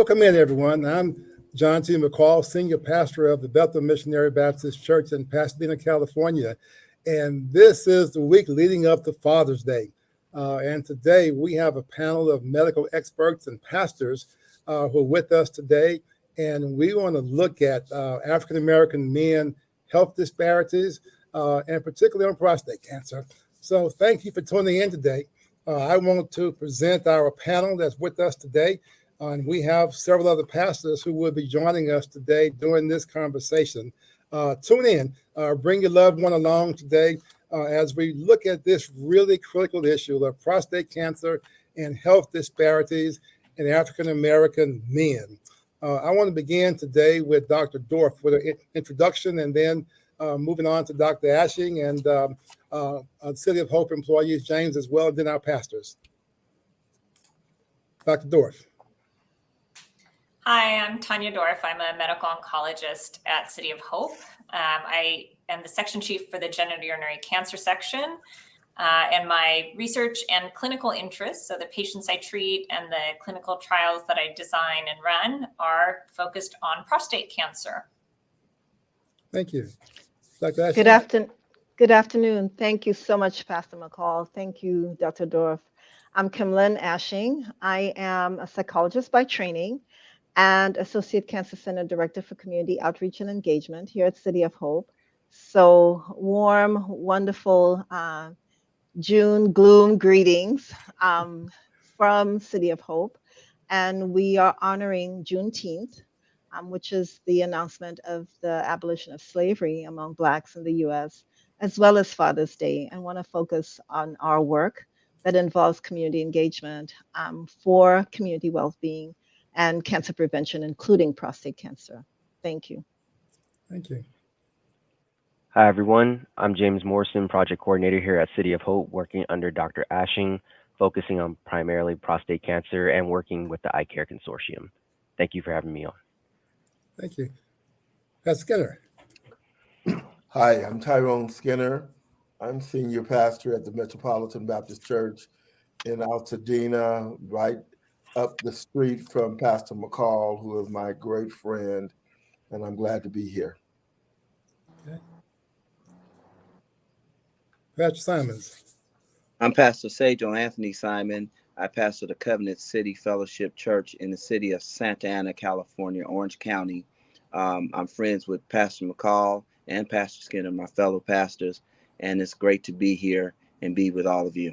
Welcome in, everyone. I'm John T. McCall, Senior Pastor of the Bethel Missionary Baptist Church in Pasadena, California. And this is the week leading up to Father's Day. And today we have a panel of medical experts and pastors who are with us today. And we want to look at African-American men health disparities, and particularly on prostate cancer. So thank you for tuning in today. I want to present our panel that's with us today. And we have several other pastors who will be joining us today during this conversation. Tune in, bring your loved one along today as we look at this really critical issue of prostate cancer and health disparities in African-American men. I want to begin today with Dr. Dorff with an introduction, and then moving on to Dr. Ashing and City of Hope employees, James as well, and then our pastors. Dr. Dorff. Hi, I'm Tanya Dorff. I'm a medical oncologist at City of Hope. I am the section chief for the genitourinary cancer section, and my research and clinical interests, so the patients I treat and the clinical trials that I design and run, are focused on prostate cancer. Thank you. Dr. Ashing. Good afternoon. Thank you so much, Pastor McCall. Thank you, Dr. Dorff. I'm Kimlin Ashing. I am a psychologist by training and Associate Cancer Center Director for Community Outreach and Engagement here at City of Hope. So warm, wonderful June gloom greetings from City of Hope. And we are honoring Juneteenth, which is the announcement of the abolition of slavery among Blacks in the U.S., as well as Father's Day. I want to focus on our work that involves community engagement for community well-being and cancer prevention, including prostate cancer. Thank you. Thank you. Hi, everyone. I'm James Morrison, project coordinator here at City of Hope, working under Dr. Ashing, focusing on primarily prostate cancer and working with the Eye Care Consortium. Thank you for having me on. Thank you. Pastor Skinner. Hi, I'm Tyrone Skinner. I'm senior pastor at the Metropolitan Baptist Church in Pasadena, right up the street from Pastor McCall, who is my great friend, and I'm glad to be here. Okay. Pastor Simons. I'm Pastor Sajo Anthony Simon. I pastor the Covenant City Fellowship Church in the city of Santa Ana, California, Orange County. I'm friends with Pastor McCall and Pastor Skinner, my fellow pastors, and it's great to be here and be with all of you.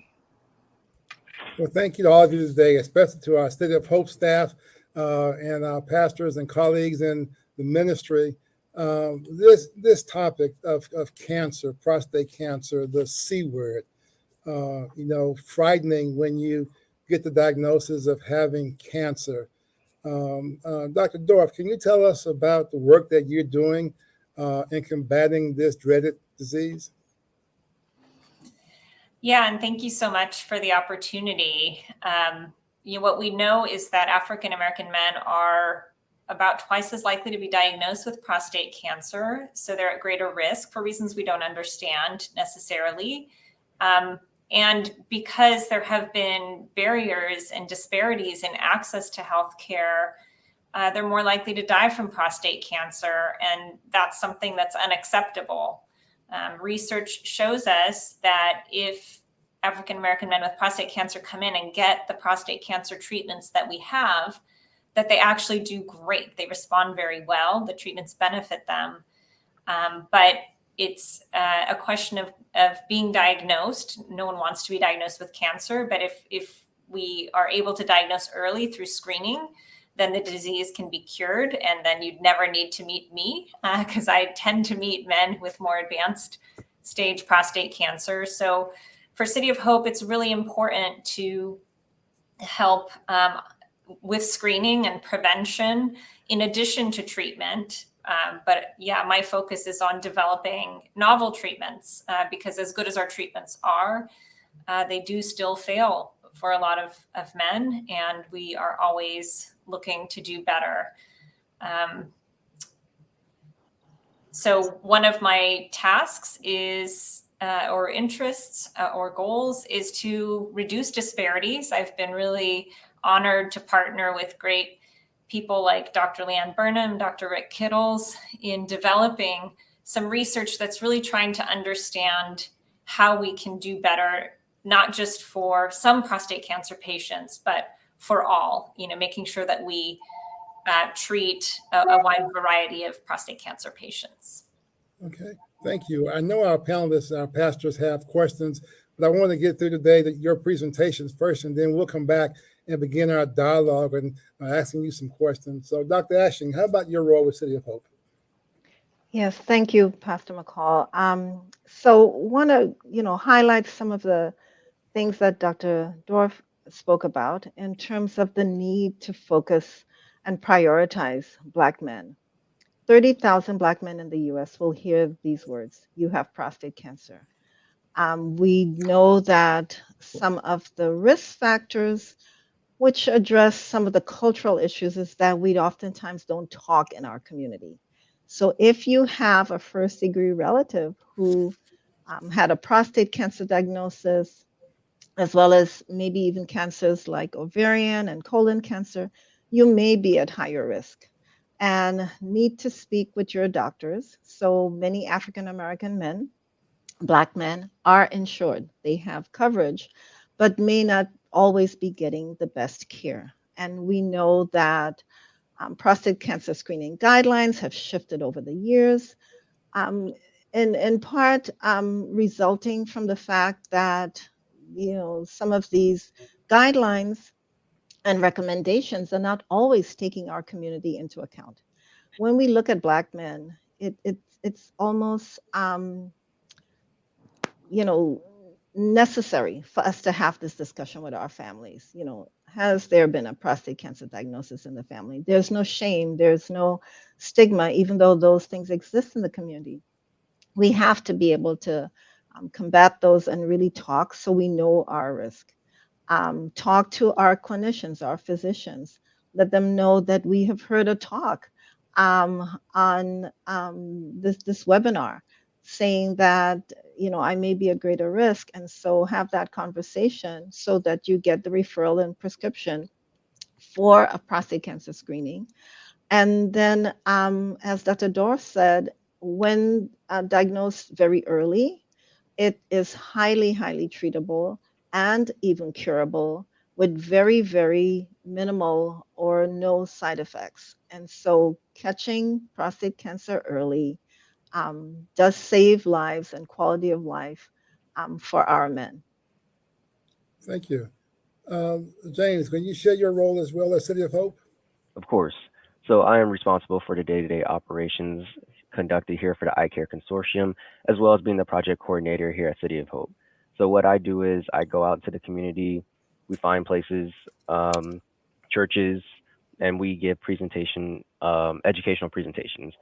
Well, thank you to all of you today, especially to our City of Hope staff and our pastors and colleagues in the ministry. This topic of cancer, prostate cancer, the C word, frightening when you get the diagnosis of having cancer. Dr. Dorff, can you tell us about the work that you're doing in combating this dreaded disease? Yeah, and thank you so much for the opportunity. What we know is that African-American men are about twice as likely to be diagnosed with prostate cancer. So they're at greater risk for reasons we don't understand necessarily. And because there have been barriers and disparities in access to healthcare, they're more likely to die from prostate cancer. And that's something that's unacceptable. Research shows us that if African-American men with prostate cancer come in and get the prostate cancer treatments that we have, that they actually do great. They respond very well. The treatments benefit them. But it's a question of being diagnosed. No one wants to be diagnosed with cancer, but if we are able to diagnose early through screening, then the disease can be cured, and then you'd never need to meet me because I tend to meet men with more advanced stage prostate cancer. So for City of Hope, it's really important to help with screening and prevention in addition to treatment. But yeah, my focus is on developing novel treatments because as good as our treatments are, they do still fail for a lot of men, and we are always looking to do better. So one of my tasks is, or interests or goals is to reduce disparities. I've been really honored to partner with great people like Dr. Leanne Burnham, Dr. Rick Kittles in developing some research that's really trying to understand how we can do better, not just for some prostate cancer patients, but for all, making sure that we treat a wide variety of prostate cancer patients. Okay, thank you. I know our panelists and our pastors have questions, but I want to get through today your presentations first, and then we'll come back and begin our dialogue and asking you some questions. So, Dr. Ashing, how about your role with City of Hope? Yes, thank you, Pastor McCall. So want to, highlight some of the things that Dr. Dorff spoke about in terms of the need to focus and prioritize Black men. 30,000 Black men in the U.S. will hear these words: "You have prostate cancer." We know that some of the risk factors which address some of the cultural issues is that we oftentimes don't talk in our community. So if you have a first degree relative who had a prostate cancer diagnosis, as well as maybe even cancers like ovarian and colon cancer, you may be at higher risk and need to speak with your doctors. So many African American men, Black men, are insured. They have coverage, but may not always be getting the best care. And we know that prostate cancer screening guidelines have shifted over the years, in part resulting from the fact that some of these guidelines and recommendations are not always taking our community into account. When we look at Black men, it's almost necessary for us to have this discussion with our families. Has there been a prostate cancer diagnosis in the family? There's no shame, there's no stigma, even though those things exist in the community. We have to be able to combat those and really talk so we know our risk. Talk to our clinicians, our physicians, let them know that we have heard a talk on this webinar saying that I may be a greater risk, and so have that conversation so that you get the referral and prescription for a prostate cancer screening. And then, as Dr. Dorff said, when diagnosed very early, it is highly, highly treatable and even curable with very, very minimal or no side effects. And so catching prostate cancer early does save lives and quality of life for our men. Thank you. James, can you share your role as well as City of Hope? Of course. So I am responsible for the day-to-day operations conducted here for the Eye Care Consortium, as well as being the project coordinator here at City of Hope. So what I do is I go out into the community, we find places, churches, and we give educational presentations.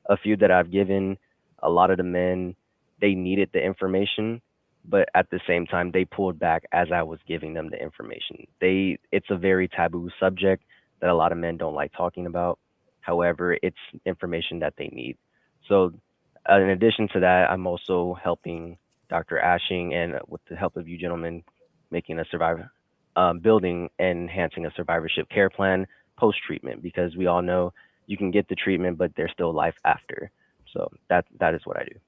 A few that I've given, a lot of the men, they needed the information, but at the same time, they pulled back as I was giving them the information. It's a very taboo subject that a lot of men don't like talking about. However, it's information that they need. So in addition to that, I'm also helping Dr. Ashing, and with the help of you gentlemen, making a building and enhancing a survivorship care plan post-treatment, because we all know you can get the treatment, but there's still life after. So that is what I do.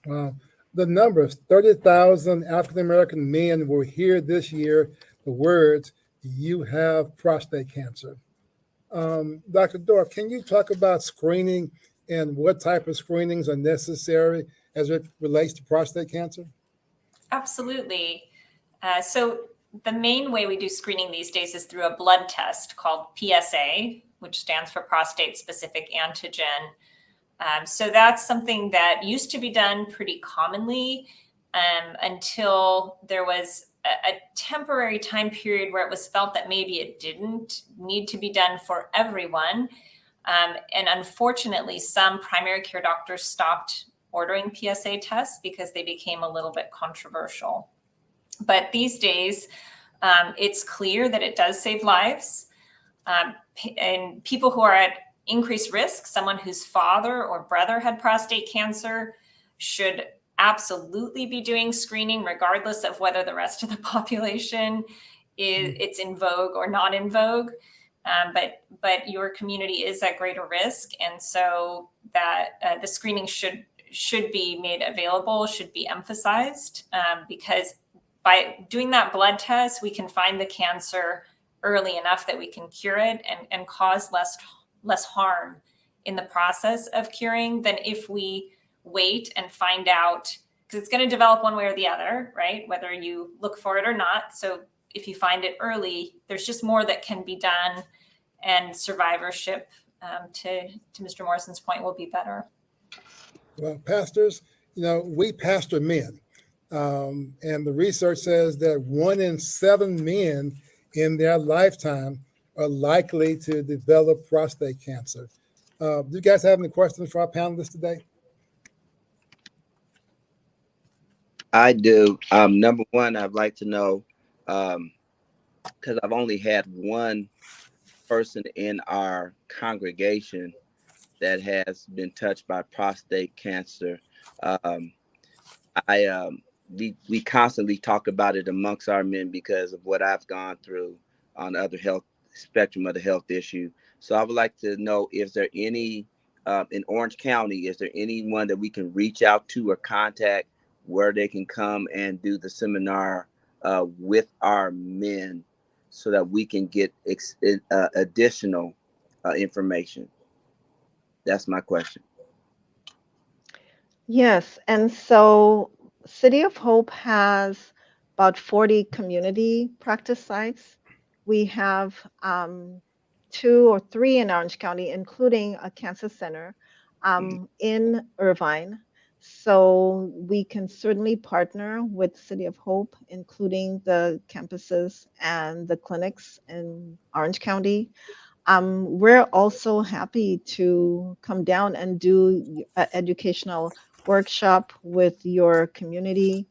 Wow. The numbers, 30,000 African-American men will hear this year the words, "You have prostate cancer." Dr. Dorff, can you talk about screening and what type of screenings are necessary as it relates to prostate cancer? Absolutely. So the main way we do screening these days is through a blood test called PSA, which stands for prostate specific antigen. So that's something that used to be done pretty commonly until there was a temporary time period where it was felt that maybe it didn't need to be done for everyone. And unfortunately, some primary care doctors stopped ordering PSA tests because they became a little bit controversial. But these days, it's clear that it does save lives. And people who are at increased risk, someone whose father or brother had prostate cancer, should absolutely be doing screening regardless of whether the rest of the population it's in vogue or not in vogue. But your community is at greater risk, and so that the screening should be made available, should be emphasized, because by doing that blood test, we can find the cancer early enough that we can cure it and cause less harm in the process of curing than if we wait and find out, because it's going to develop one way or the other, right? Whether you look for it or not. So if you find it early, there's just more that can be done, and survivorship, to Mr. Morrison's point, will be better. Well, pastors, we pastor men. And the research says that 1 in 7 men in their lifetime are likely to develop prostate cancer. Do you guys have any questions for our panelists today? I do. Number one, I'd like to know, because I've only had one person in our congregation that has been touched by prostate cancer. We constantly talk about it amongst our men because of what I've gone through on the other health spectrum of the health issue. So I would like to know, is there any in Orange County, is there anyone that we can reach out to or contact where they can come and do the seminar with our men so that we can get additional information? That's my question. Yes, and so City of Hope has about 40 community practice sites. We have 2 or 3 in Orange County, including a cancer center in Irvine. So we can certainly partner with City of Hope, including the campuses and the clinics in Orange County. We're also happy to come down and do an educational workshop with your community.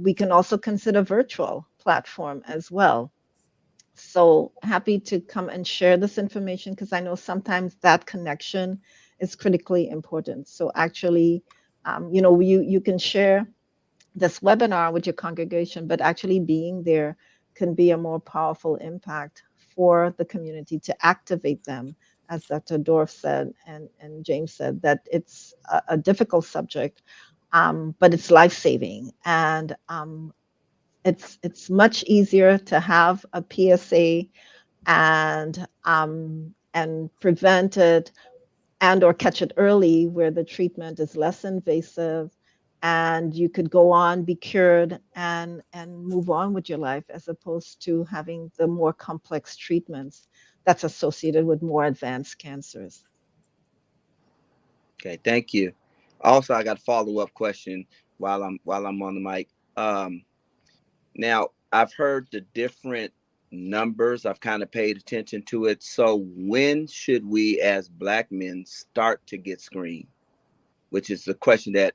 We can also consider virtual platform as well. So happy to come and share this information, because I know sometimes that connection is critically important. So actually, you can share this webinar with your congregation, but actually being there can be a more powerful impact for the community to activate them, as Dr. Dorff said and James said, that it's a difficult subject, but it's life-saving. And it's much easier to have a PSA and prevent it and or catch it early, where the treatment is less invasive and you could go on, be cured, and move on with your life, as opposed to having the more complex treatments that's associated with more advanced cancers. Okay, thank you. Also, I got a follow-up question while I'm on the mic. Now, I've heard the different numbers. I've kind of paid attention to it. So when should we as Black men start to get screened? Which is the question that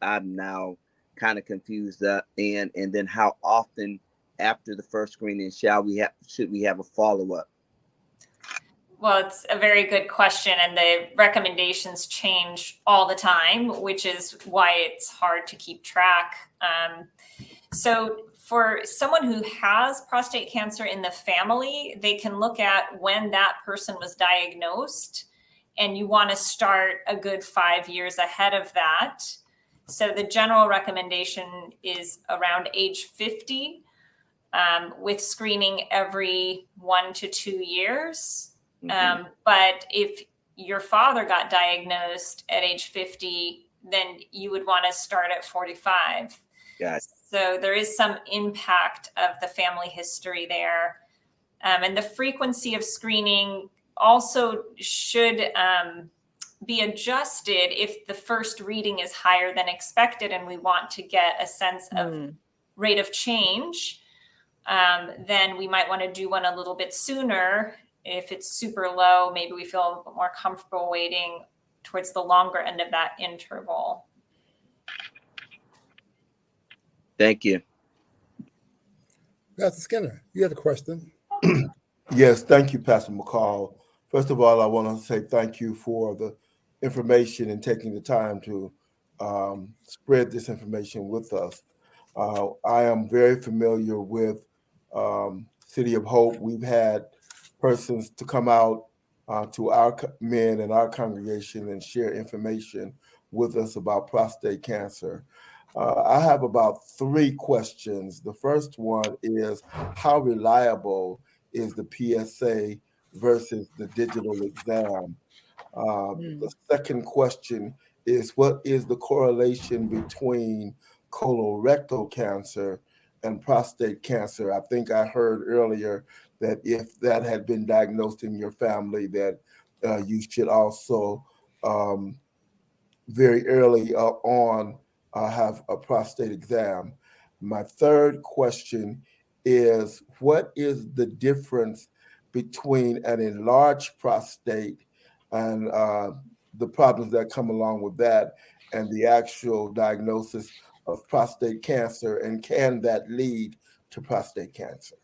I'm now kind of confused in. And then how often after the first screening should we have a follow-up? Well, it's a very good question, and the recommendations change all the time, which is why it's hard to keep track. So for someone who has prostate cancer in the family, they can look at when that person was diagnosed, and you want to start a good 5 years ahead of that. So the general recommendation is around age 50, with screening every 1 to 2 years. But if your father got diagnosed at age 50, then you would want to start at 45. Got it. So there is some impact of the family history there. And the frequency of screening also should be adjusted if the first reading is higher than expected and we want to get a sense of rate of change. Then we might want to do one a little bit sooner. If it's super low, maybe we feel more comfortable waiting towards the longer end of that interval. Thank you. Pastor Skinner, you had a question. Yes, thank you, Pastor McCall. First of all, I want to say thank you for the information and taking the time to spread this information with us. I am very familiar with City of Hope. We've had persons to come out to our men in our congregation and share information with us about prostate cancer. I have about 3 questions. The first one is, how reliable is the PSA versus the digital exam? The second question is, what is the correlation between colorectal cancer and prostate cancer? I think I heard earlier that if that had been diagnosed in your family, that you should also very early on have a prostate exam. My third question is, what is the difference between an enlarged prostate and the problems that come along with that, and the actual diagnosis of prostate cancer, and can that lead to prostate cancer?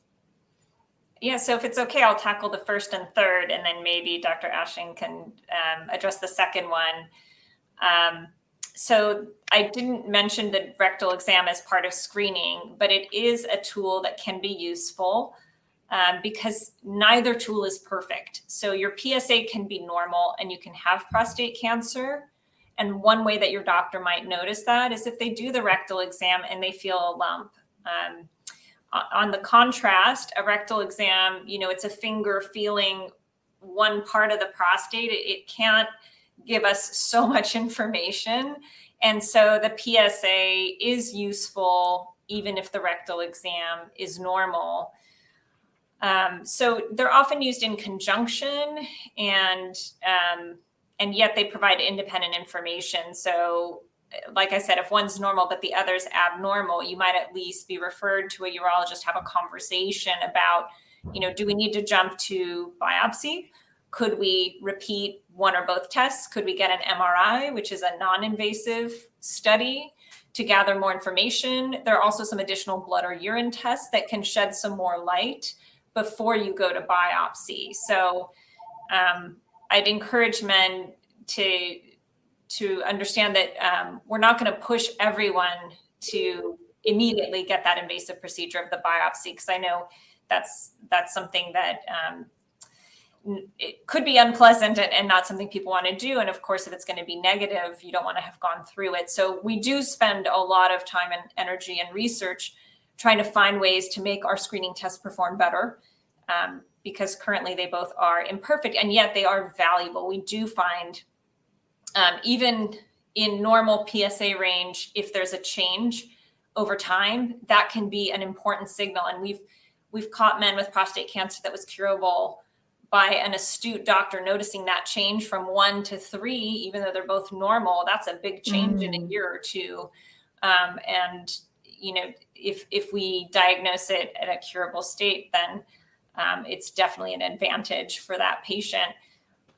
Yeah, so if it's okay, I'll tackle the first and third, and then maybe Dr. Ashing can address the second one. So I didn't mention the rectal exam as part of screening, but it is a tool that can be useful because neither tool is perfect. So your PSA can be normal and you can have prostate cancer. And one way that your doctor might notice that is if they do the rectal exam and they feel a lump. On the contrast, a rectal exam, it's a finger feeling one part of the prostate. It can't give us so much information. And so the PSA is useful even if the rectal exam is normal. So they're often used in conjunction, and yet they provide independent information. So like I said, if one's normal but the other's abnormal, you might at least be referred to a urologist, have a conversation about, do we need to jump to biopsy? Could we repeat one or both tests? Could we get an MRI, which is a non-invasive study, to gather more information? There are also some additional blood or urine tests that can shed some more light before you go to biopsy. So I'd encourage men to understand that we're not going to push everyone to immediately get that invasive procedure of the biopsy, because I know that's something that it could be unpleasant and not something people want to do. And of course, if it's going to be negative, you don't want to have gone through it. So we do spend a lot of time and energy and research trying to find ways to make our screening tests perform better, because currently they both are imperfect, and yet they are valuable. We do find even in normal PSA range, if there's a change over time, that can be an important signal. And we've caught men with prostate cancer that was curable by an astute doctor noticing that change from 1 to 3, even though they're both normal. That's a big change in a year or two. And if we diagnose it at a curable state, then it's definitely an advantage for that patient.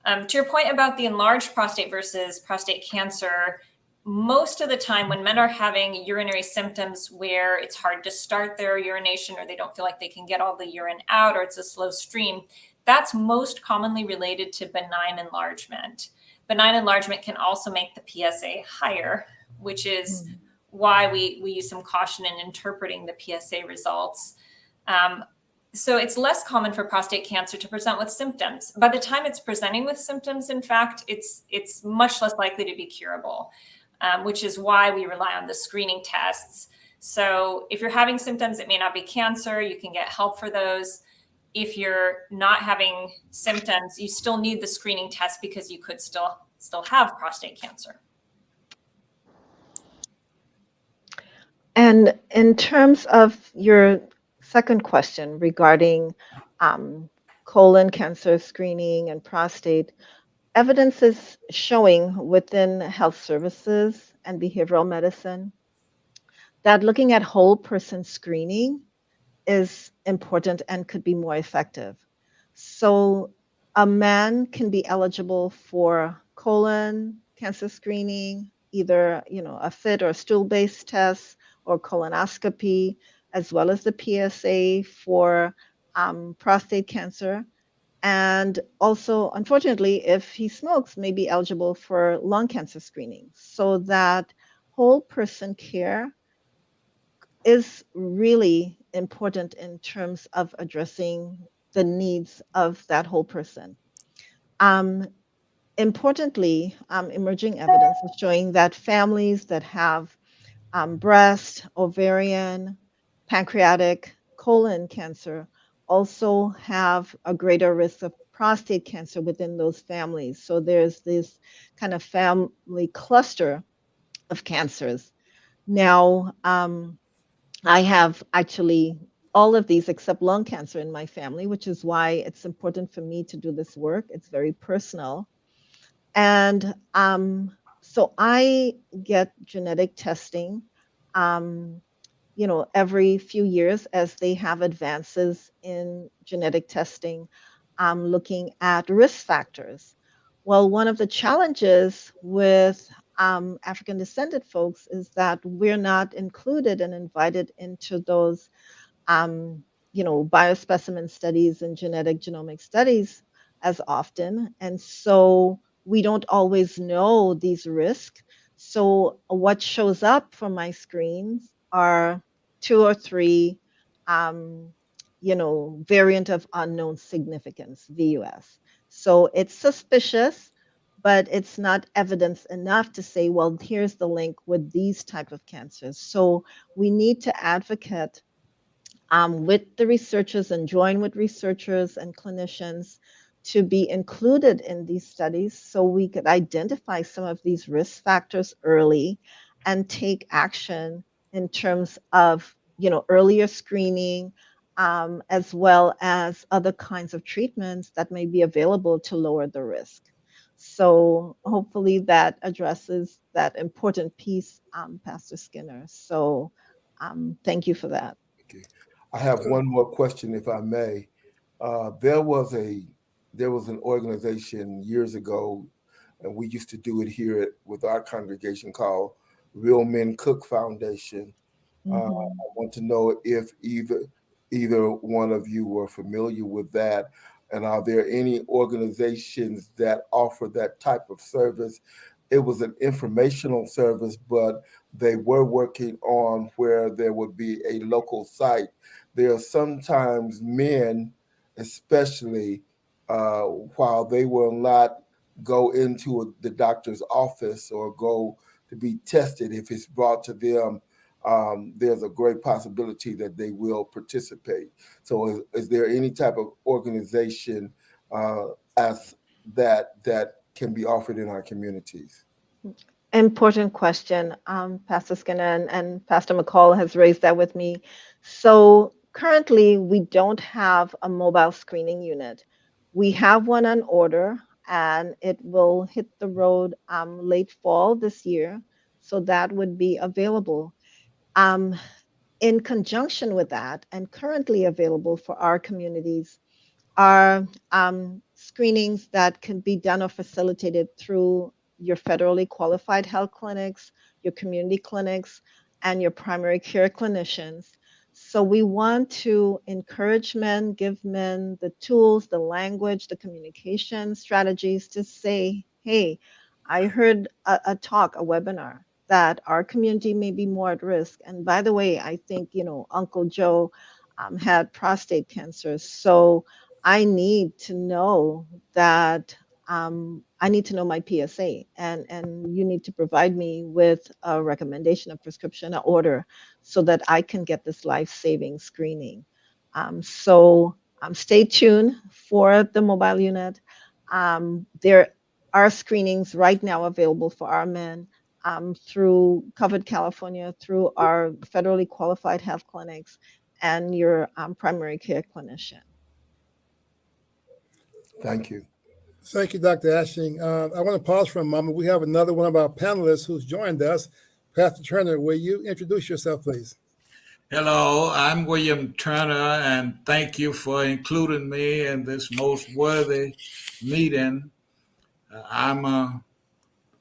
To your point about the enlarged prostate versus prostate cancer, most of the time when men are having urinary symptoms where it's hard to start their urination, or they don't feel like they can get all the urine out, or it's a slow stream, that's most commonly related to benign enlargement. Benign enlargement can also make the PSA higher, which is why we use some caution in interpreting the PSA results. So it's less common for prostate cancer to present with symptoms. By the time it's presenting with symptoms, in fact, it's much less likely to be curable, which is why we rely on the screening tests. So if you're having symptoms, it may not be cancer. You can get help for those. If you're not having symptoms, you still need the screening test because you could still have prostate cancer. And in terms of your second question regarding colon cancer screening and prostate, evidence is showing within health services and behavioral medicine that looking at whole person screening is important and could be more effective. So a man can be eligible for colon cancer screening, either a FIT or stool-based test or colonoscopy, as well as the PSA for prostate cancer. And also, unfortunately, if he smokes, may be eligible for lung cancer screening. So that whole person care is really important in terms of addressing the needs of that whole person. Importantly, emerging evidence is showing that families that have breast, ovarian, pancreatic, colon cancer also have a greater risk of prostate cancer within those families. So there's this kind of family cluster of cancers. Now, I have actually all of these except lung cancer in my family, which is why it's important for me to do this work. It's very personal. And so I get genetic testing, um, every few years as they have advances in genetic testing, looking at risk factors. Well, one of the challenges with African descended folks is that we're not included and invited into those um, biospecimen studies and genetic genomic studies as often. And so we don't always know these risks. So what shows up from my screens are two or three, um, variant of unknown significance, VUS. So it's suspicious, but it's not evidence enough to say, well, here's the link with these type of cancers. So we need to advocate with the researchers and join with researchers and clinicians to be included in these studies so we could identify some of these risk factors early and take action in terms of earlier screening, as well as other kinds of treatments that may be available to lower the risk. So hopefully that addresses that important piece, Pastor Skinner. So thank you for that. Okay. I have one more question, if I may. There was an organization years ago, and we used to do it here with our congregation called Real Men Cook Foundation. I want to know if either one of you were familiar with that, and are there any organizations that offer that type of service? It was an informational service, but they were working on where there would be a local site. There are sometimes men, especially while they will not go into the doctor's office or go to be tested, if it's brought to them, there's a great possibility that they will participate. So is there any type of organization as that can be offered in our communities? Important question, Pastor Skinner, and Pastor McCall has raised that with me. So currently, we don't have a mobile screening unit. We have one on order, and it will hit the road late fall this year. So that would be available. Um, in conjunction with that, and currently available for our communities, are screenings that can be done or facilitated through your federally qualified health clinics, your community clinics, and your primary care clinicians. So we want to encourage men, give men the tools, the language, the communication strategies to say, hey, I heard a talk, a webinar that our community may be more at risk. And by the way, I think, Uncle Joe had prostate cancer. So I need to know that I need to know my PSA, and you need to provide me with a recommendation, a prescription, an order, so that I can get this life-saving screening. So stay tuned for the mobile unit. There are screenings right now available for our men through Covered California, through our federally qualified health clinics, and your primary care clinician. Thank you. Thank you, Dr. Ashing. I want to pause for a moment. We have another one of our panelists who's joined us. Pastor Turner, will you introduce yourself, please? Hello, I'm William Turner, and thank you for including me in this most worthy meeting. I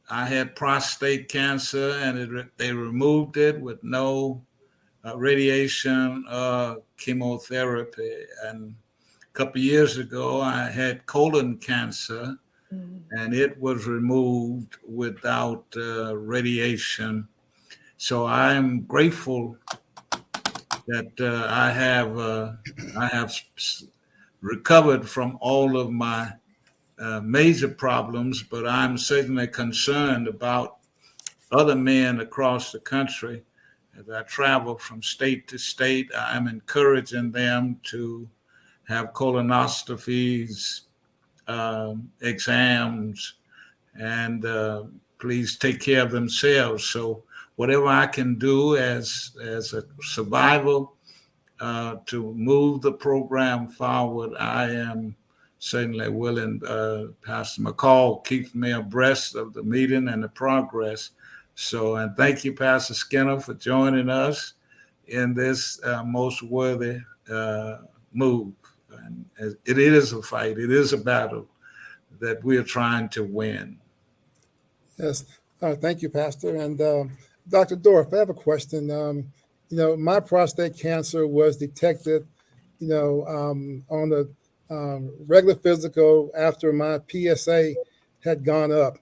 had prostate cancer, and they removed it with no radiation chemotherapy. And a couple of years ago, I had colon cancer, and it was removed without radiation. So I'm grateful that I have recovered from all of my major problems, but I'm certainly concerned about other men across the country. As I travel from state to state, I'm encouraging them to have colonoscopies, exams, and please take care of themselves. So whatever I can do as a survival to move the program forward, I am certainly willing. Pastor McCall keeps me abreast of the meeting and the progress. So, and thank you, Pastor Skinner, for joining us in this most worthy move. And it is a fight. It is a battle that we're trying to win. Yes. Thank you, Pastor. And Dr. Dorff, I have a question. My prostate cancer was detected, on the regular physical after my PSA had gone up.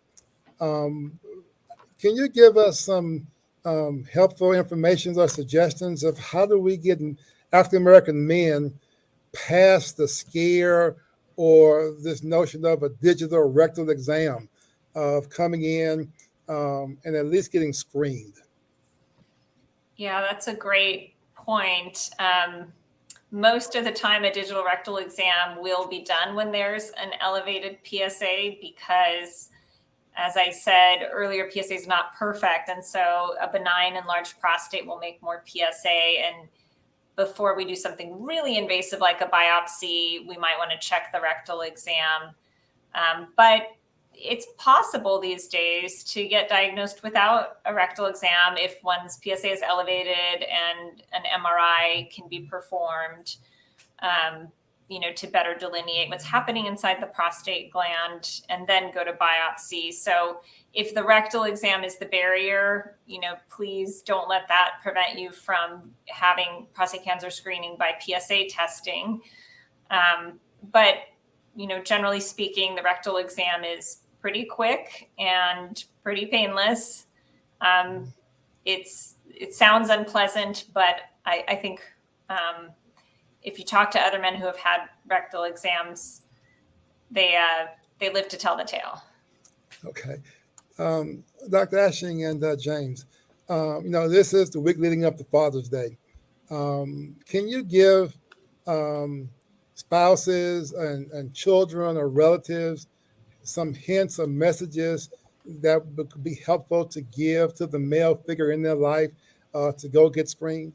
Can you give us some helpful information or suggestions of how do we get African American men past the scare or this notion of a digital rectal exam, of coming in and at least getting screened? Yeah, that's a great point. Most of the time, a digital rectal exam will be done when there's an elevated PSA because, as I said earlier, PSA is not perfect. And so a benign enlarged prostate will make more PSA. And before we do something really invasive like a biopsy, we might want to check the rectal exam. But it's possible these days to get diagnosed without a rectal exam if one's PSA is elevated and an MRI can be performed, to better delineate what's happening inside the prostate gland and then go to biopsy. So if the rectal exam is the barrier, please don't let that prevent you from having prostate cancer screening by PSA testing. But generally speaking, the rectal exam is pretty quick and pretty painless. It sounds unpleasant, but I think if you talk to other men who have had rectal exams, they live to tell the tale. Okay. Dr. Ashing and James, this is the week leading up to Father's Day. Can you give spouses and children or relatives some hints or messages that would be helpful to give to the male figure in their life to go get screened?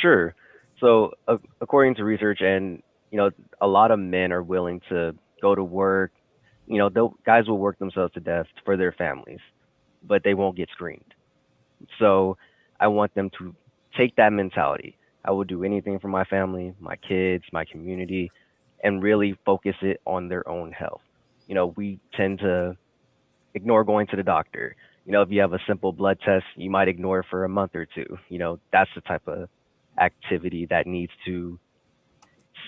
Sure. So according to research, and a lot of men are willing to go to work. Guys will work themselves to death for their families, but they won't get screened. So I want them to take that mentality. I will do anything for my family, my kids, my community, and really focus it on their own health. We tend to ignore going to the doctor. If you have a simple blood test, you might ignore it for a month or two. That's the type of activity that needs to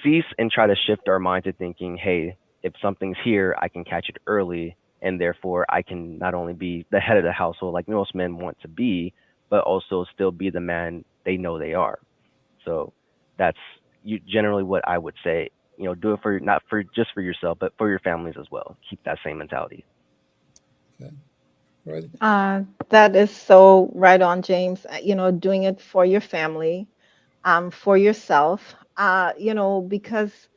cease and try to shift our mind to thinking, hey, if something's here, I can catch it early, and therefore I can not only be the head of the household like most men want to be, but also still be the man they know they are. So that's generally what I would say. Do it not for just for yourself, but for your families as well. Keep that same mentality. Okay. Right. That is so right on, James. Doing it for your family, for yourself, because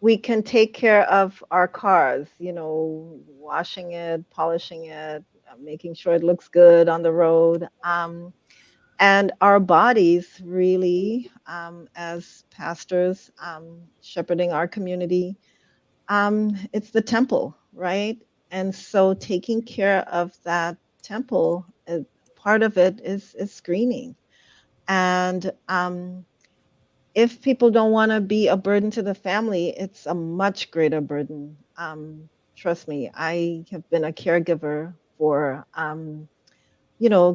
we can take care of our cars, washing it, polishing it, making sure it looks good on the road. And our bodies really, as pastors, shepherding our community, it's the temple, right? And so taking care of that temple, part of it is screening. And if people don't want to be a burden to the family, it's a much greater burden. Trust me, I have been a caregiver for,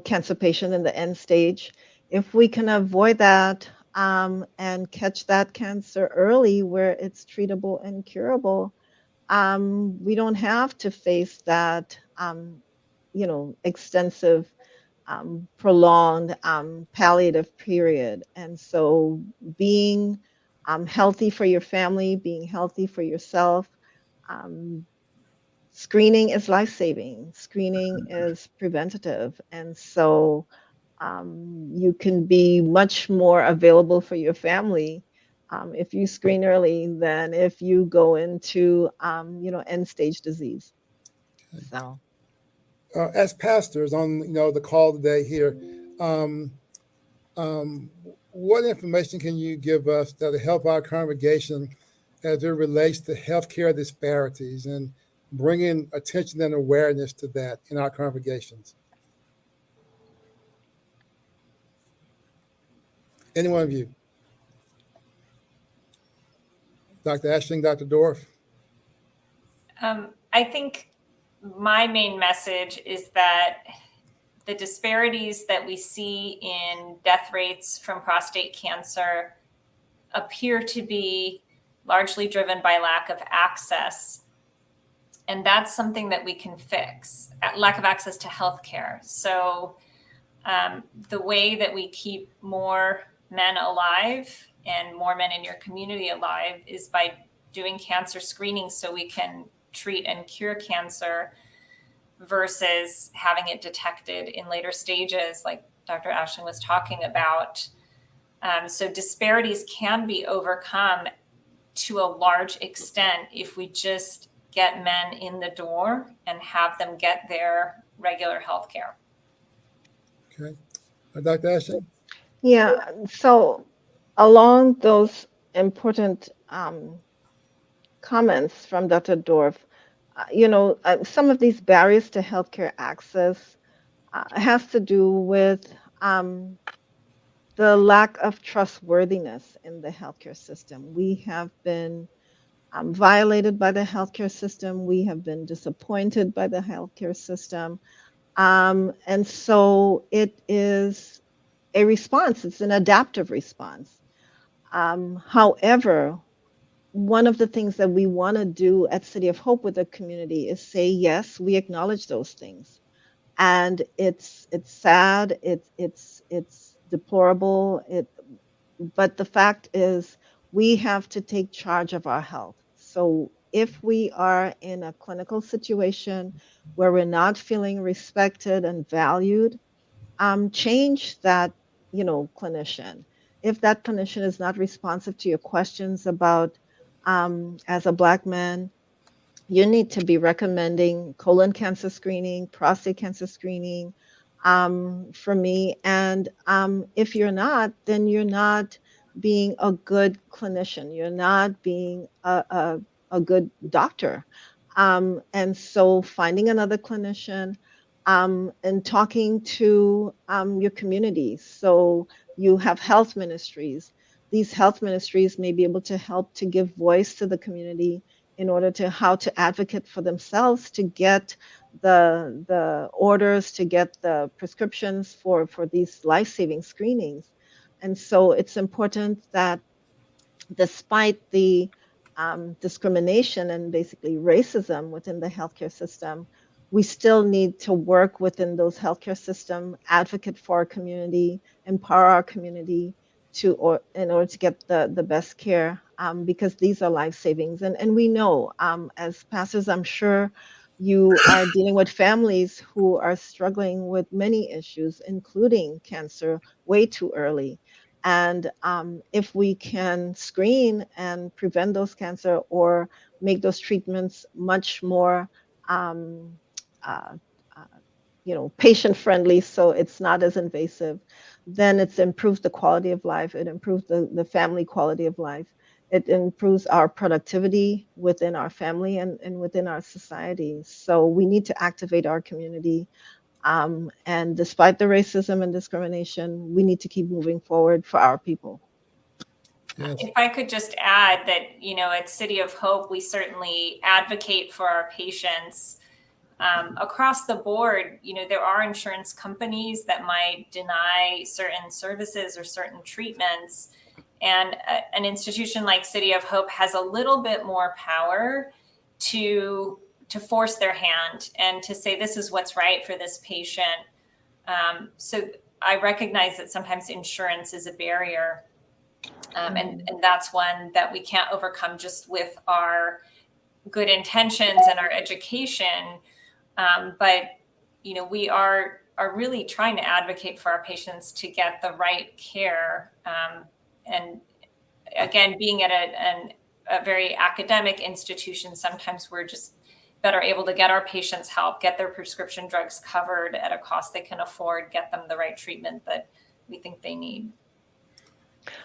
cancer patient in the end stage. If we can avoid that and catch that cancer early where it's treatable and curable, we don't have to face that, extensive, prolonged palliative period. And so being healthy for your family, being healthy for yourself. Um, Screening is life-saving. Screening is preventative. And so you can be much more available for your family if you screen early than if you go into, end-stage disease. So. As pastors on the call today here, um, what information can you give us that will help our congregation as it relates to healthcare disparities and bringing attention and awareness to that in our congregations? Any one of you? Dr. Ashling, Dr. Dorff? I think my main message is that the disparities that we see in death rates from prostate cancer appear to be largely driven by lack of access. And that's something that we can fix, lack of access to healthcare. So the way that we keep more men alive and more men in your community alive is by doing cancer screening so we can treat and cure cancer versus having it detected in later stages, like Dr. Ashling was talking about. So disparities can be overcome to a large extent if we just get men in the door and have them get their regular health care. Okay. Dr. Ashling? Yeah, so along those important comments from Dr. Dorff, some of these barriers to healthcare access has to do with the lack of trustworthiness in the healthcare system. We have been violated by the healthcare system. We have been disappointed by the healthcare system. And so it is a response, it's an adaptive response. However, one of the things that we want to do at City of Hope with the community is say, yes, we acknowledge those things. And it's sad, it's deplorable, but the fact is we have to take charge of our health. So if we are in a clinical situation where we're not feeling respected and valued, change that, clinician. If that clinician is not responsive to your questions about, as a Black man, you need to be recommending colon cancer screening, prostate cancer screening for me. And if you're not, then you're not being a good clinician. You're not being a good doctor. And so finding another clinician and talking to your community. So you have health ministries. These health ministries may be able to help to give voice to the community in order to how to advocate for themselves to get the orders, to get the prescriptions for these life-saving screenings. And so it's important that despite the discrimination and basically racism within the healthcare system, we still need to work within those healthcare system, advocate for our community, empower our community in order to get the best care, because these are life savings. And we know, as pastors, I'm sure you are dealing with families who are struggling with many issues, including cancer, way too early. And if we can screen and prevent those cancer or make those treatments much more, uh, patient friendly, so it's not as invasive, then it improves the quality of life. It improves the family quality of life. It improves our productivity within our family and within our society. So we need to activate our community. And despite the racism and discrimination, we need to keep moving forward for our people. Yes. If I could just add that, at City of Hope, we certainly advocate for our patients. Across the board, there are insurance companies that might deny certain services or certain treatments. And an institution like City of Hope has a little bit more power to force their hand and to say, this is what's right for this patient. So I recognize that sometimes insurance is a barrier. And that's one that we can't overcome just with our good intentions and our education. But, we are really trying to advocate for our patients to get the right care. And again, being at a very academic institution, sometimes we're just better able to get our patients help, get their prescription drugs covered at a cost they can afford, get them the right treatment that we think they need.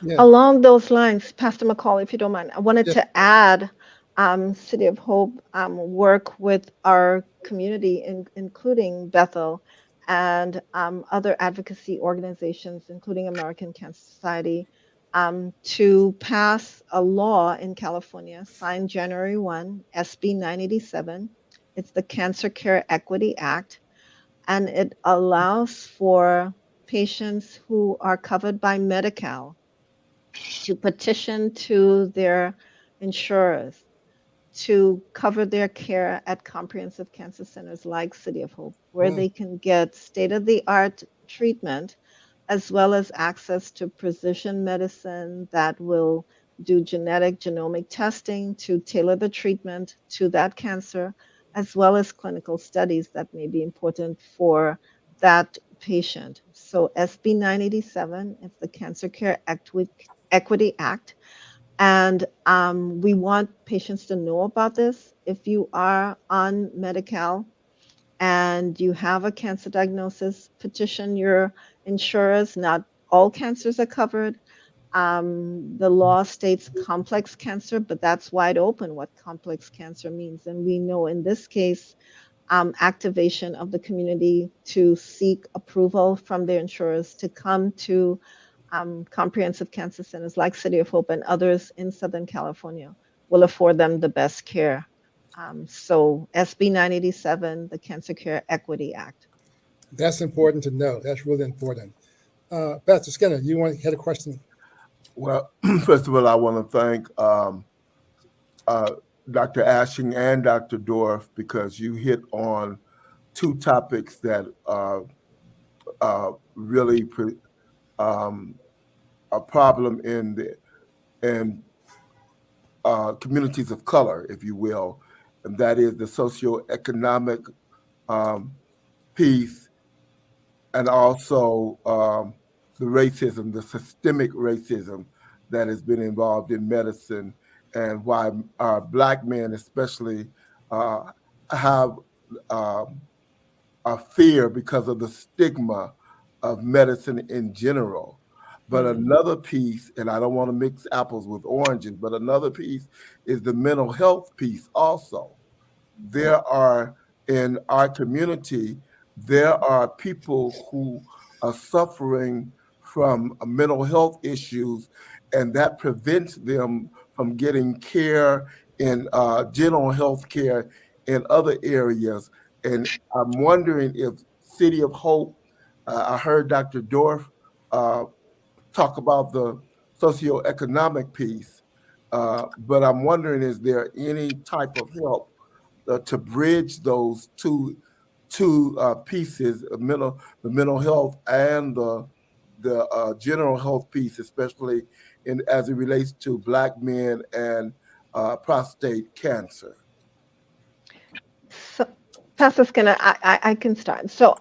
Yeah. Along those lines, Pastor McCall, if you don't mind, I wanted Yeah. to add City of Hope work with our community, including Bethel and other advocacy organizations, including American Cancer Society, to pass a law in California, signed January 1, SB 987. It's the Cancer Care Equity Act, and it allows for patients who are covered by Medi-Cal to petition to their insurers to cover their care at comprehensive cancer centers like City of Hope, where they can get state-of-the-art treatment as well as access to precision medicine that will do genetic genomic testing to tailor the treatment to that cancer, as well as clinical studies that may be important for that patient. So SB 987 is the Cancer Care Equity Act. And we want patients to know about this. If you are on Medi-Cal and you have a cancer diagnosis, petition your insurers. Not all cancers are covered. The law states complex cancer, but that's wide open what complex cancer means. And we know in this case, activation of the community to seek approval from their insurers to come to comprehensive cancer centers like City of Hope and others in Southern California will afford them the best care. So SB 987, the Cancer Care Equity Act. That's important to know. That's really important. Pastor Skinner, you had a question? Well, first of all, I want to thank Dr. Ashing and Dr. Dorff, because you hit on two topics that really a problem in communities of color, if you will, and that is the socioeconomic piece, and also the racism, the systemic racism that has been involved in medicine, and why Black men especially have a fear because of the stigma of medicine in general. But another piece, and I don't want to mix apples with oranges, but another piece is the mental health piece also. There are, in our community, there are people who are suffering from mental health issues, and that prevents them from getting care in general health care in other areas. And I'm wondering if City of Hope, I heard Dr. Dorff talk about the socioeconomic piece, but I'm wondering, is there any type of help to bridge those two pieces, the mental health and the general health piece, especially as it relates to Black men and prostate cancer? So, Pastor Skinner, I can start. So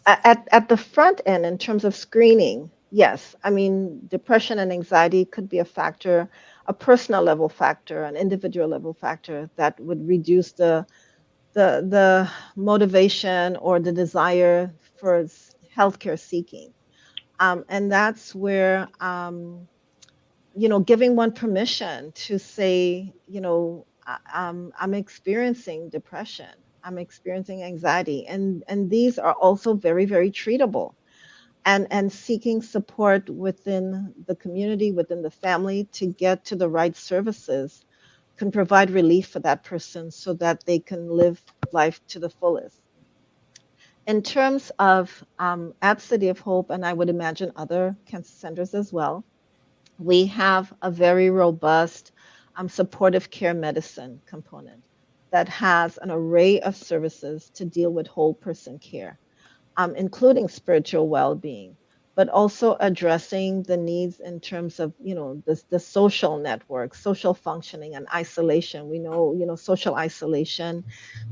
at the front end, in terms of screening, yes, I mean, depression and anxiety could be a factor, a personal level factor, an individual level factor that would reduce the motivation or the desire for healthcare seeking. And that's where, giving one permission to say, I'm experiencing depression, I'm experiencing anxiety, and these are also very, very treatable. And seeking support within the community, within the family, to get to the right services can provide relief for that person so that they can live life to the fullest. In terms of at City of Hope, and I would imagine other cancer centers as well, we have a very robust supportive care medicine component that has an array of services to deal with whole person care, including spiritual well-being, but also addressing the needs in terms of, the social network, social functioning and isolation. We know, social isolation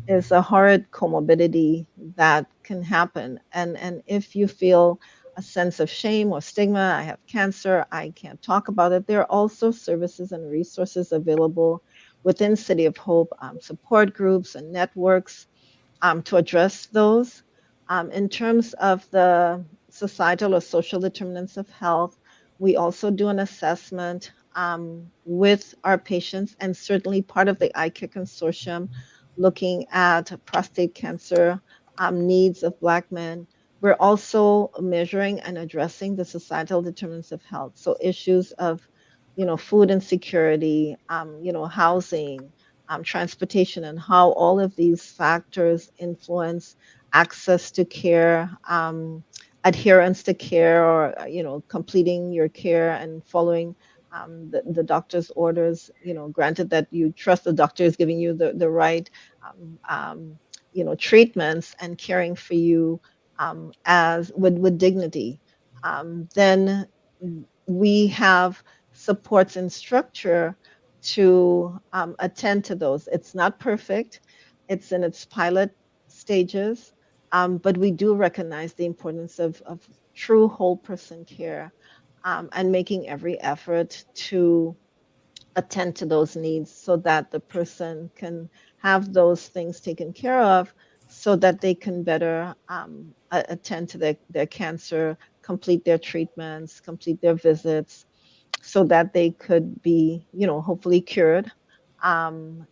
is a horrid comorbidity that can happen. And if you feel a sense of shame or stigma, I have cancer, I can't talk about it, there are also services and resources available within City of Hope, support groups and networks to address those. In terms of the societal or social determinants of health, we also do an assessment with our patients, and certainly part of the Eye Care Consortium looking at prostate cancer needs of Black men. We're also measuring and addressing the societal determinants of health. So issues of, food insecurity, housing, transportation, and how all of these factors influence access to care, adherence to care, or completing your care and following the doctor's orders. Granted that you trust the doctor is giving you the right treatments and caring for you as with dignity. Then we have supports and structure to attend to those. It's not perfect, it's in its pilot stages, but we do recognize the importance of true whole person care, and making every effort to attend to those needs so that the person can have those things taken care of so that they can better attend to their cancer, complete their treatments, complete their visits, so that they could be, hopefully cured, and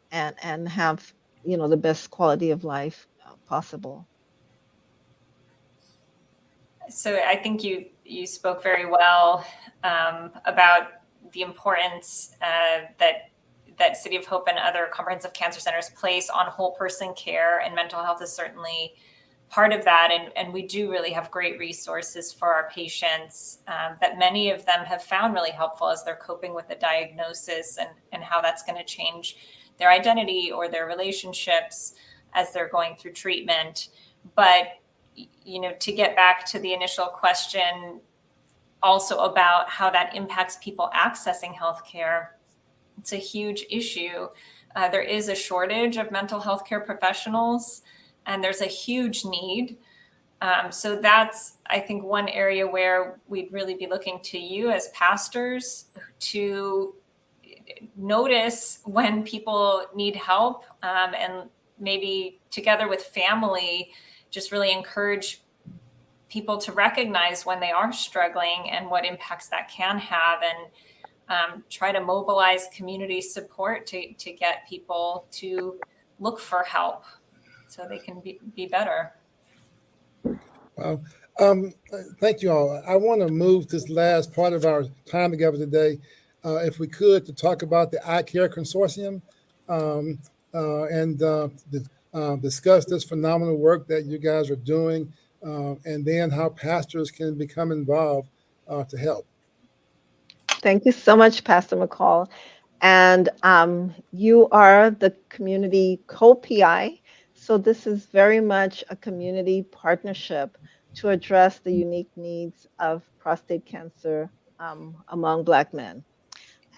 have, the best quality of life possible. So I think you spoke very well about the importance that City of Hope and other comprehensive cancer centers place on whole person care, and mental health is certainly part of that. And we do really have great resources for our patients that many of them have found really helpful as they're coping with the diagnosis, and how that's going to change their identity or their relationships as they're going through treatment. But to get back to the initial question also about how that impacts people accessing healthcare, it's a huge issue. There is a shortage of mental health care professionals, and there's a huge need. So that's, I think, one area where we'd really be looking to you as pastors to notice when people need help, and maybe together with family, just really encourage people to recognize when they are struggling and what impacts that can have, and try to mobilize community support to get people to look for help so they can be better. Wow. Thank you all. I want to move this last part of our time together today, if we could, to talk about the Eye Care Consortium, and discuss this phenomenal work that you guys are doing, and then how pastors can become involved to help. Thank you so much, Pastor McCall. And you are the community co-PI. So this is very much a community partnership to address the unique needs of prostate cancer among Black men.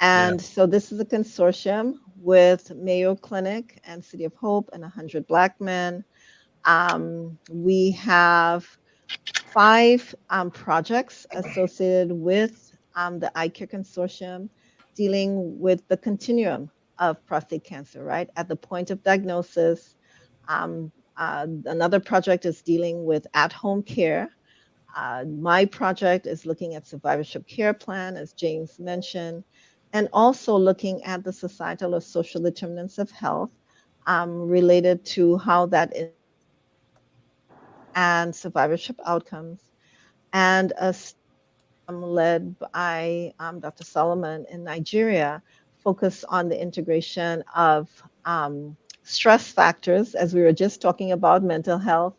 And so this is a consortium with Mayo Clinic and City of Hope and 100 Black men. We have 5 projects associated with the Eye Care Consortium, dealing with the continuum of prostate cancer, right? At the point of diagnosis. Another project is dealing with at-home care. My project is looking at survivorship care plan, as James mentioned, and also looking at the societal or social determinants of health related to how that is and survivorship outcomes. And a led by Dr. Solomon in Nigeria, focus on the integration of stress factors, as we were just talking about mental health,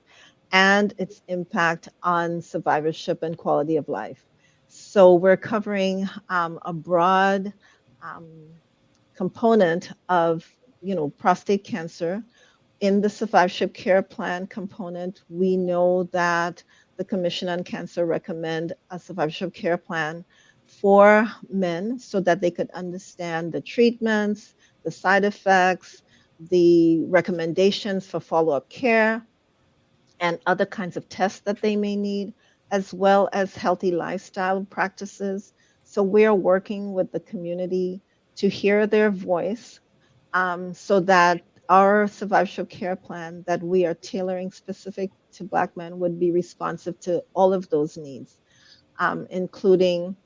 and its impact on survivorship and quality of life. So we're covering a broad component of, prostate cancer. In the survivorship care plan component, we know that the Commission on Cancer recommend a survivorship care plan for men so that they could understand the treatments, the side effects, the recommendations for follow-up care, and other kinds of tests that they may need, as well as healthy lifestyle practices. So we're working with the community to hear their voice, so that our survivorship care plan that we are tailoring specific to Black men would be responsive to all of those needs, including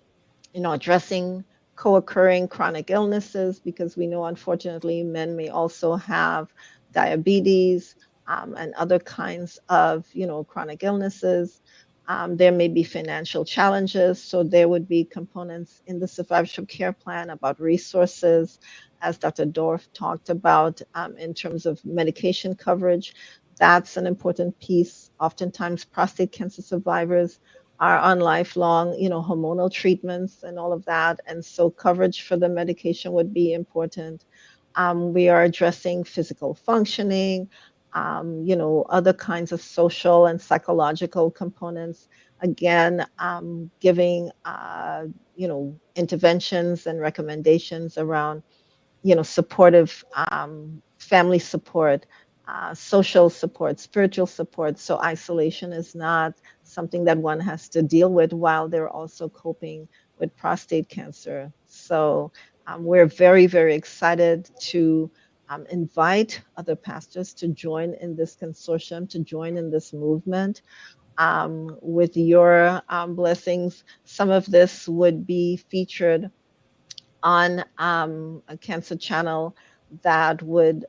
addressing co-occurring chronic illnesses, because we know, unfortunately, men may also have diabetes, and other kinds of, chronic illnesses. There may be financial challenges, so there would be components in the survivorship care plan about resources, as Dr. Dorff talked about, in terms of medication coverage. That's an important piece. Oftentimes, prostate cancer survivors are on lifelong, hormonal treatments and all of that. And so coverage for the medication would be important. We are addressing physical functioning, other kinds of social and psychological components. Again, giving, interventions and recommendations around, supportive, family support, social support, spiritual support. So isolation is not something that one has to deal with while they're also coping with prostate cancer. So we're very, very excited to invite other pastors to join in this consortium, to join in this movement. With your blessings, some of this would be featured on a cancer channel that would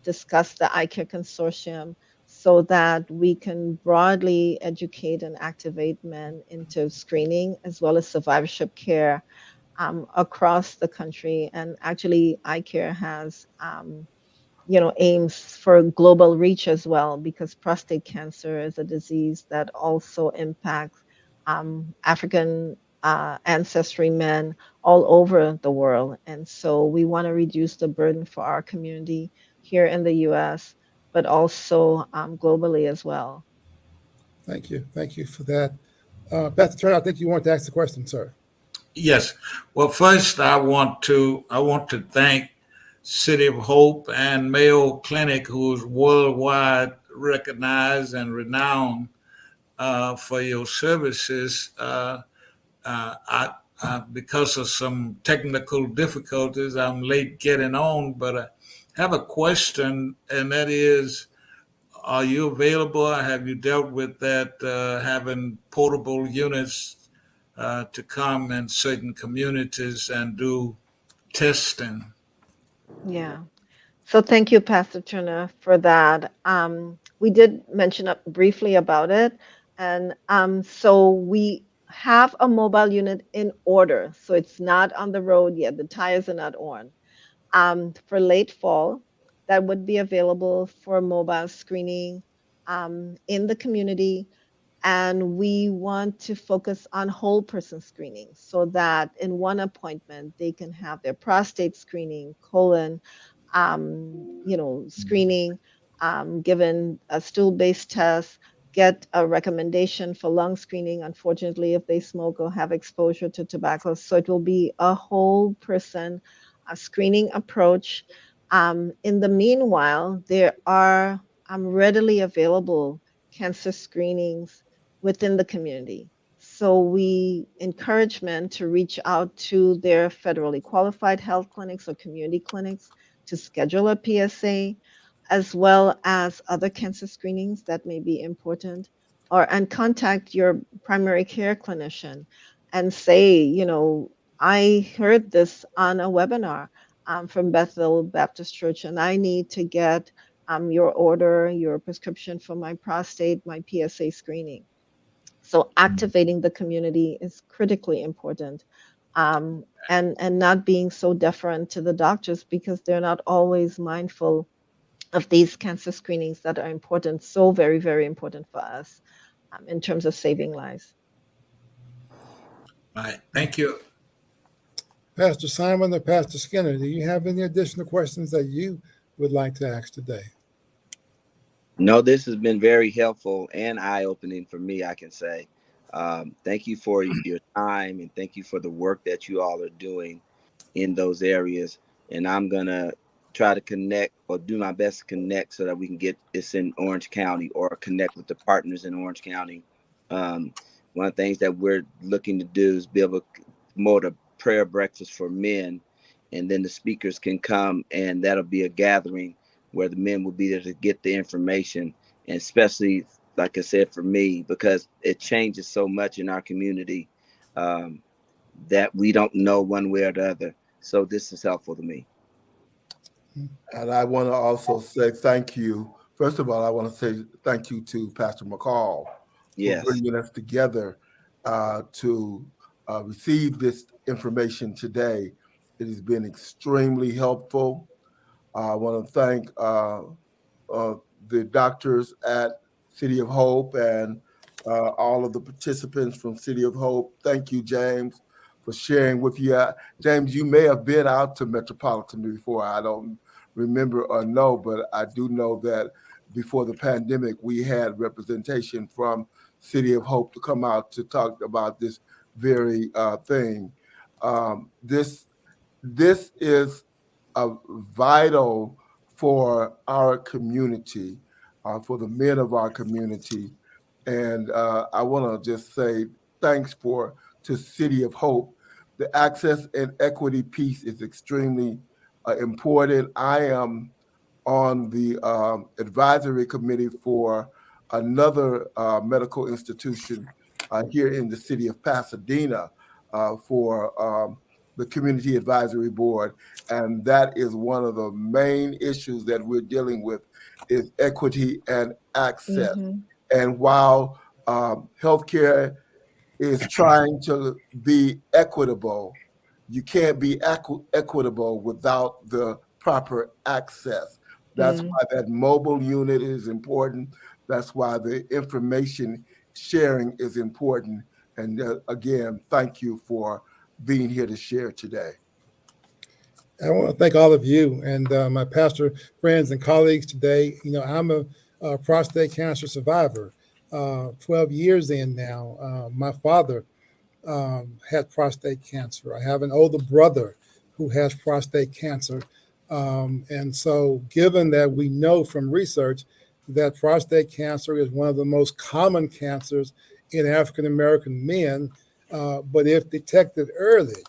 discuss the eye care consortium, so that we can broadly educate and activate men into screening as well as survivorship care across the country. And actually, eye care has aims for global reach as well, because prostate cancer is a disease that also impacts African ancestry men all over the world. And so we want to reduce the burden for our community here in the US, but also globally as well. Thank you. Thank you for that. Pastor Turner, I think you want to ask the question, sir. Yes. Well, first I want to thank City of Hope and Mayo Clinic, who is worldwide recognized and renowned for your services. Because of some technical difficulties, I'm late getting on, but I have a question, and that is, are you available? Have you dealt with that, having portable units to come in certain communities and do testing? Yeah. So thank you, Pastor Turner, for that. We did mention briefly about it. And so we have a mobile unit in order. So it's not on the road yet. The tires are not on. For late fall, that would be available for mobile screening in the community. And we want to focus on whole person screening, so that in one appointment, they can have their prostate screening, colon, screening, given a stool-based test, get a recommendation for lung screening, unfortunately, if they smoke or have exposure to tobacco. So it will be a whole person screening approach. In the meanwhile, there are readily available cancer screenings within the community. So we encourage men to reach out to their federally qualified health clinics or community clinics to schedule a PSA, as well as other cancer screenings that may be important, and contact your primary care clinician and say, I heard this on a webinar from Bethel Baptist Church, and I need to get your order, your prescription for my prostate, my PSA screening. So activating the community is critically important, and not being so deferent to the doctors, because they're not always mindful of these cancer screenings that are important, so very, very important for us in terms of saving lives. All right. Thank you. Pastor Simon or Pastor Skinner, do you have any additional questions that you would like to ask today? No, this has been very helpful and eye-opening for me, I can say. Thank you for your time, and thank you for the work that you all are doing in those areas. And I'm going to try to connect, or do my best to connect, so that we can get this in Orange County, or connect with the partners in Orange County. Um, One of the things that we're looking to do is be able to promote a prayer breakfast for men, and then the speakers can come, and that'll be a gathering where the men will be there to get the information. And especially, like I said, for me, because it changes so much in our community, um, that we don't know one way or the other. So this is helpful to me. And I want to also say thank you. First of all, I want to say thank you to Pastor McCall for Yes. bringing us together to receive this information today. It has been extremely helpful. I want to thank the doctors at City of Hope and all of the participants from City of Hope. Thank you, James, for sharing with you. James, you may have been out to Metropolitan before. I don't remember or know, but I do know that before the pandemic, we had representation from City of Hope to come out to talk about this very thing. This is vital for our community, for the men of our community. And I want to just say thanks to City of Hope. The access and equity piece is extremely important. I am on the advisory committee for another medical institution here in the city of Pasadena for the Community Advisory Board. And that is one of the main issues that we're dealing with, is equity and access. Mm-hmm. And while healthcare is trying to be equitable, you can't be equitable without the proper access. That's why that mobile unit is important. That's why the information sharing is important. And again, thank you for being here to share today. I want to thank all of you and my pastor friends and colleagues today. You know, I'm a prostate cancer survivor, 12 years in now. My father had prostate cancer. I have an older brother who has prostate cancer. And so, given that we know from research that prostate cancer is one of the most common cancers in African American men, but if detected early,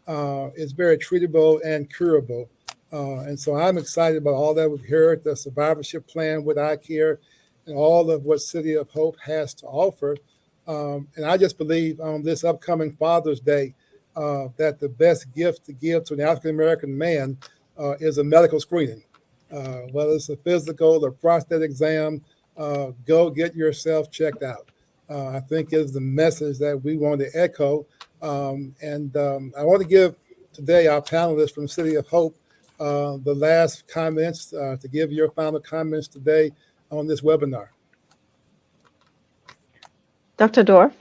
it's very treatable and curable. And so I'm excited about all that we've heard, the survivorship plan with iCare, and all of what City of Hope has to offer. And I just believe on this upcoming Father's Day that the best gift to give to an African American man is a medical screening. Whether it's a physical or prostate exam, go get yourself checked out. I think is the message that we want to echo. I want to give today our panelists from City of Hope the last comments to give your final comments today on this webinar. Dr. Dorff?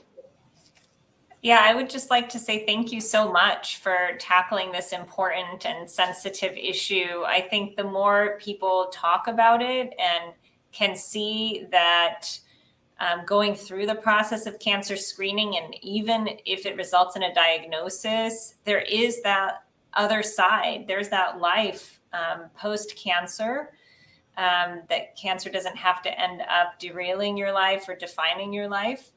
Yeah, I would just like to say thank you so much for tackling this important and sensitive issue. I think the more people talk about it and can see that going through the process of cancer screening, and even if it results in a diagnosis, there is that other side. There's that life post-cancer, that cancer doesn't have to end up derailing your life or defining your life.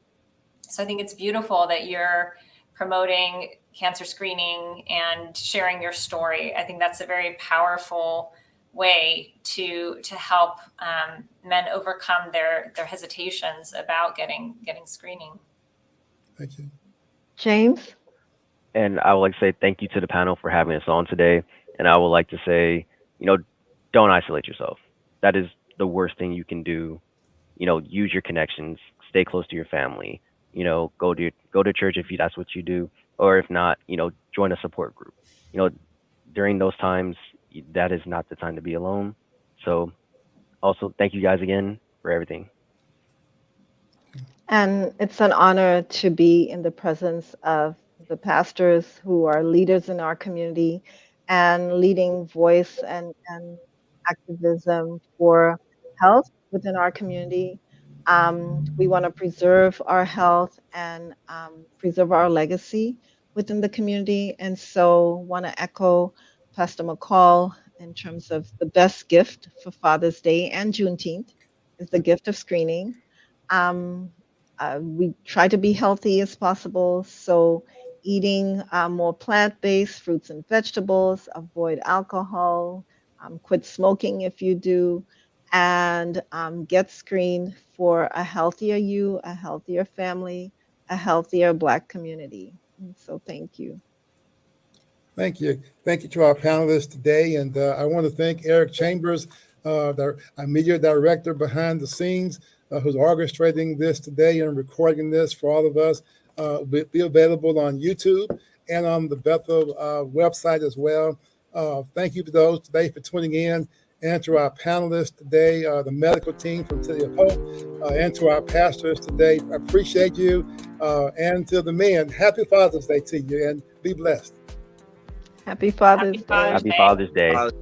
So I think it's beautiful that you're promoting cancer screening and sharing your story. I think that's a very powerful way to help men overcome their hesitations about getting screening. Thank you. James? And I would like to say thank you to the panel for having us on today. And I would like to say, don't isolate yourself. That is the worst thing you can do. Use your connections, stay close to your family, go to church if that's what you do, or if not, join a support group. During those times, that is not the time to be alone. So also thank you guys again for everything. And it's an honor to be in the presence of the pastors who are leaders in our community and leading voice and activism for health within our community. We want to preserve our health and preserve our legacy within the community. And so want to echo Pastor McCall in terms of the best gift for Father's Day and Juneteenth is the gift of screening. Um, we try to be healthy as possible. So eating more plant-based fruits and vegetables, avoid alcohol, quit smoking if you do, and get screened for a healthier you, a healthier family, a healthier Black community. And so thank you. Thank you. Thank you to our panelists today. And I want to thank Eric Chambers, our media director behind the scenes, who's orchestrating this today and recording this for all of us. Be available on YouTube and on the Bethel website as well. Thank you to those today for tuning in, and to our panelists today, the medical team from City of Hope, and to our pastors today. I appreciate you. And to the men, happy Father's Day to you, and be blessed. Happy Father's Day. Father's Happy Day. Father's Day. Father's